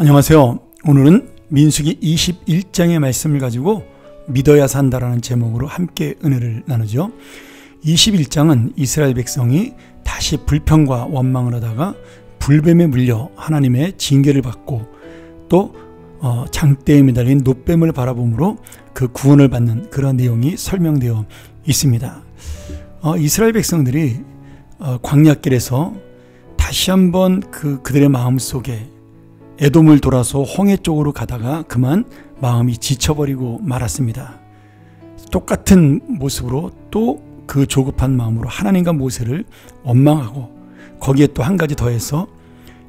안녕하세요. 오늘은 민수기 21장의 말씀을 가지고 믿어야 산다라는 제목으로 함께 은혜를 나누죠. 21장은 이스라엘 백성이 다시 불평과 원망을 하다가 불뱀에 물려 하나님의 징계를 받고 또 장대에 매달린 놋뱀을 바라봄으로 그 구원을 받는 그런 내용이 설명되어 있습니다. 이스라엘 백성들이 광야길에서 다시 한번 그들의 마음속에 에돔을 돌아서 홍해 쪽으로 가다가 그만 마음이 지쳐버리고 말았습니다. 똑같은 모습으로 또 그 조급한 마음으로 하나님과 모세를 원망하고 거기에 또 한 가지 더해서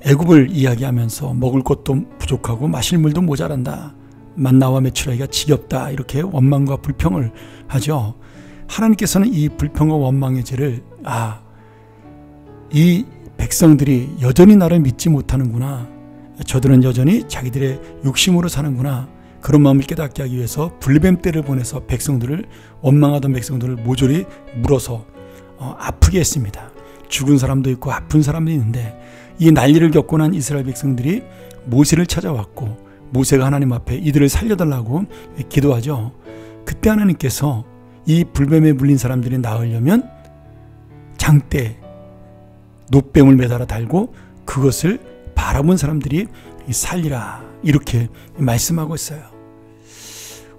애굽을 이야기하면서 먹을 것도 부족하고 마실 물도 모자란다. 만나와 메추라기가 지겹다. 이렇게 원망과 불평을 하죠. 하나님께서는 이 불평과 원망의 죄를 이 백성들이 여전히 나를 믿지 못하는구나. 저들은 여전히 자기들의 욕심으로 사는구나. 그런 마음을 깨닫게 하기 위해서 불뱀떼를 보내서 백성들을 원망하던 백성들을 모조리 물어서 아프게 했습니다. 죽은 사람도 있고 아픈 사람도 있는데 이 난리를 겪고 난 이스라엘 백성들이 모세를 찾아왔고 모세가 하나님 앞에 이들을 살려달라고 기도하죠. 그때 하나님께서 이 불뱀에 물린 사람들이 나으려면 장대 놋뱀을 매달아 달고 그것을 바라본 사람들이 살리라 이렇게 말씀하고 있어요.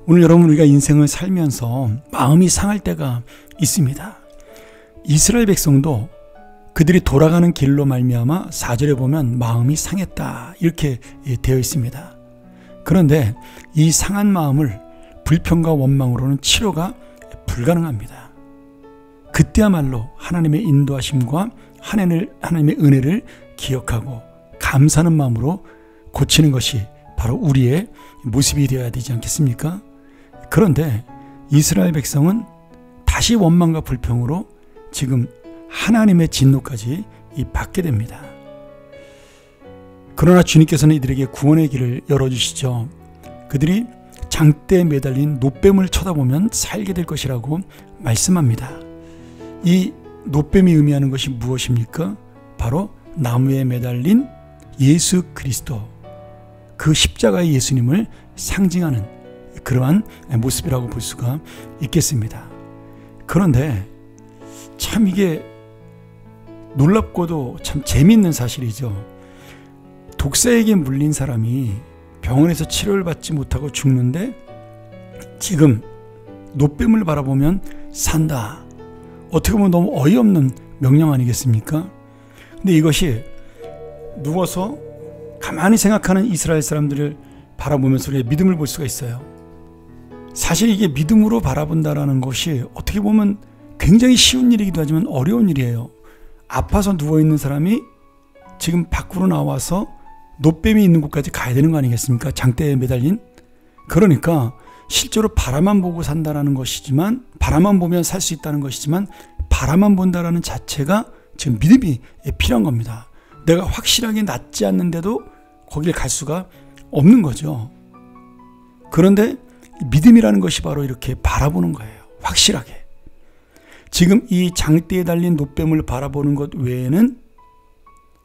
오늘 여러분 우리가 인생을 살면서 마음이 상할 때가 있습니다. 이스라엘 백성도 그들이 돌아가는 길로 말미암아 4절에 보면 마음이 상했다 이렇게 되어 있습니다. 그런데 이 상한 마음을 불평과 원망으로는 치료가 불가능합니다. 그때야말로 하나님의 인도하심과 하나님의 은혜를 기억하고 감사하는 마음으로 고치는 것이 바로 우리의 모습이 되어야 되지 않겠습니까? 그런데 이스라엘 백성은 다시 원망과 불평으로 지금 하나님의 진노까지 받게 됩니다. 그러나 주님께서는 이들에게 구원의 길을 열어주시죠. 그들이 장대에 매달린 놋뱀을 쳐다보면 살게 될 것이라고 말씀합니다. 이 놋뱀이 의미하는 것이 무엇입니까? 바로 나무에 매달린 예수 그리스도, 그 십자가의 예수님을 상징하는 그러한 모습이라고 볼 수가 있겠습니다. 그런데 참 이게 놀랍고도 참 재미있는 사실이죠. 독사에게 물린 사람이 병원에서 치료를 받지 못하고 죽는데 지금 놋뱀을 바라보면 산다. 어떻게 보면 너무 어이없는 명령 아니겠습니까? 근데 이것이 누워서 가만히 생각하는 이스라엘 사람들을 바라보면서 우리의 믿음을 볼 수가 있어요. 사실 이게 믿음으로 바라본다라는 것이 어떻게 보면 굉장히 쉬운 일이기도 하지만 어려운 일이에요. 아파서 누워있는 사람이 지금 밖으로 나와서 놋뱀이 있는 곳까지 가야 되는 거 아니겠습니까? 장대에 매달린. 그러니까 실제로 바라만 보고 산다라는 것이지만, 바라만 보면 살 수 있다는 것이지만, 바라만 본다라는 자체가 지금 믿음이 필요한 겁니다. 내가 확실하게 낫지 않는데도 거길 갈 수가 없는 거죠. 그런데 믿음이라는 것이 바로 이렇게 바라보는 거예요. 확실하게. 지금 이 장대에 달린 놋뱀을 바라보는 것 외에는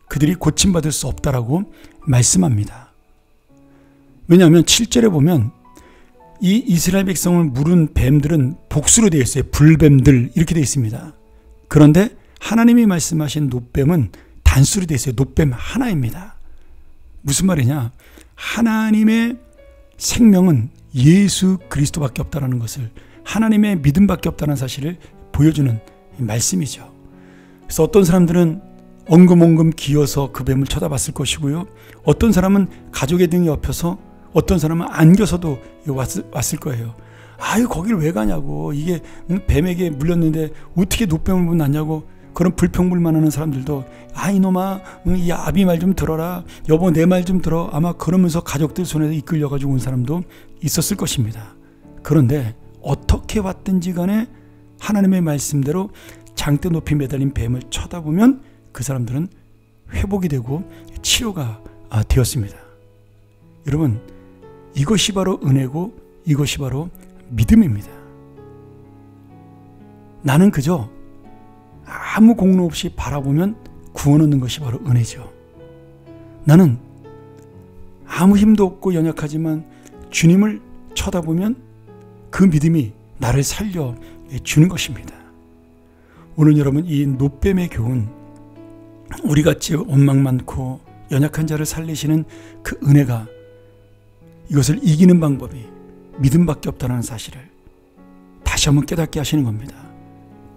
그들이 고침받을 수 없다라고 말씀합니다. 왜냐하면 7절에 보면 이 이스라엘 백성을 물은 뱀들은 복수로 되어 있어요. 불뱀들 이렇게 되어 있습니다. 그런데 하나님이 말씀하신 놋뱀은 단수로 되어 있어요. 놋뱀 하나입니다. 무슨 말이냐? 하나님의 생명은 예수 그리스도밖에 없다는 것을, 하나님의 믿음밖에 없다는 사실을 보여주는 말씀이죠. 그래서 어떤 사람들은 엉금엉금 기어서 그 뱀을 쳐다봤을 것이고요. 어떤 사람은 가족의 등에 엎여서, 어떤 사람은 안겨서도 왔을 거예요. 아유 거길 왜 가냐고, 이게 뱀에게 물렸는데 어떻게 놋뱀을 만났냐고 그런 불평불만하는 사람들도 이놈아 이 아비 말 좀 들어라, 여보 내 말 좀 들어, 아마 그러면서 가족들 손에 이끌려가지고 온 사람도 있었을 것입니다. 그런데 어떻게 왔든지 간에 하나님의 말씀대로 장대 높이 매달린 뱀을 쳐다보면 그 사람들은 회복이 되고 치료가 되었습니다. 여러분 이것이 바로 은혜고 이것이 바로 믿음입니다. 나는 그저 아무 공로 없이 바라보면 구원 얻는 것이 바로 은혜죠. 나는 아무 힘도 없고 연약하지만 주님을 쳐다보면 그 믿음이 나를 살려주는 것입니다. 오늘 여러분, 이 노뱀의 교훈, 우리같이 원망 많고 연약한 자를 살리시는 그 은혜가, 이것을 이기는 방법이 믿음밖에 없다는 사실을 다시 한번 깨닫게 하시는 겁니다.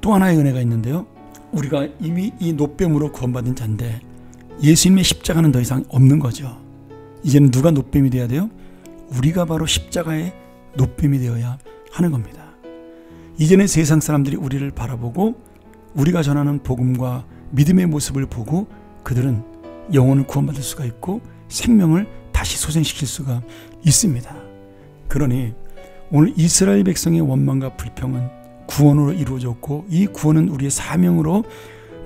또 하나의 은혜가 있는데요, 우리가 이미 이 노뱀으로 구원받은 자인데 예수님의 십자가는 더 이상 없는 거죠. 이제는 누가 노뱀이 되어야 돼요? 우리가 바로 십자가의 노뱀이 되어야 하는 겁니다. 이제는 세상 사람들이 우리를 바라보고 우리가 전하는 복음과 믿음의 모습을 보고 그들은 영혼을 구원받을 수가 있고 생명을 다시 소생시킬 수가 있습니다. 그러니 오늘 이스라엘 백성의 원망과 불평은 구원으로 이루어졌고 이 구원은 우리의 사명으로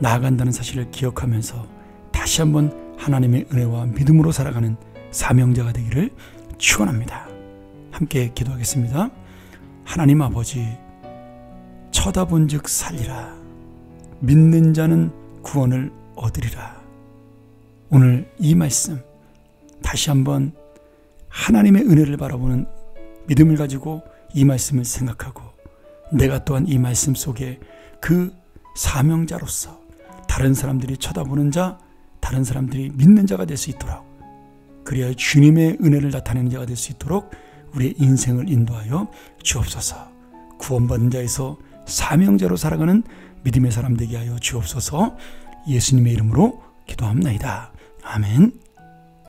나아간다는 사실을 기억하면서 다시 한번 하나님의 은혜와 믿음으로 살아가는 사명자가 되기를 축원합니다. 함께 기도하겠습니다. 하나님 아버지, 쳐다본 즉 살리라. 믿는 자는 구원을 얻으리라. 오늘 이 말씀 다시 한번 하나님의 은혜를 바라보는 믿음을 가지고 이 말씀을 생각하고 내가 또한 이 말씀 속에 그 사명자로서 다른 사람들이 쳐다보는 자, 다른 사람들이 믿는 자가 될 수 있도록, 그리하여 주님의 은혜를 나타내는 자가 될 수 있도록 우리의 인생을 인도하여 주옵소서. 구원받은 자에서 사명자로 살아가는 믿음의 사람 되게 하여 주옵소서. 예수님의 이름으로 기도합나이다. 아멘.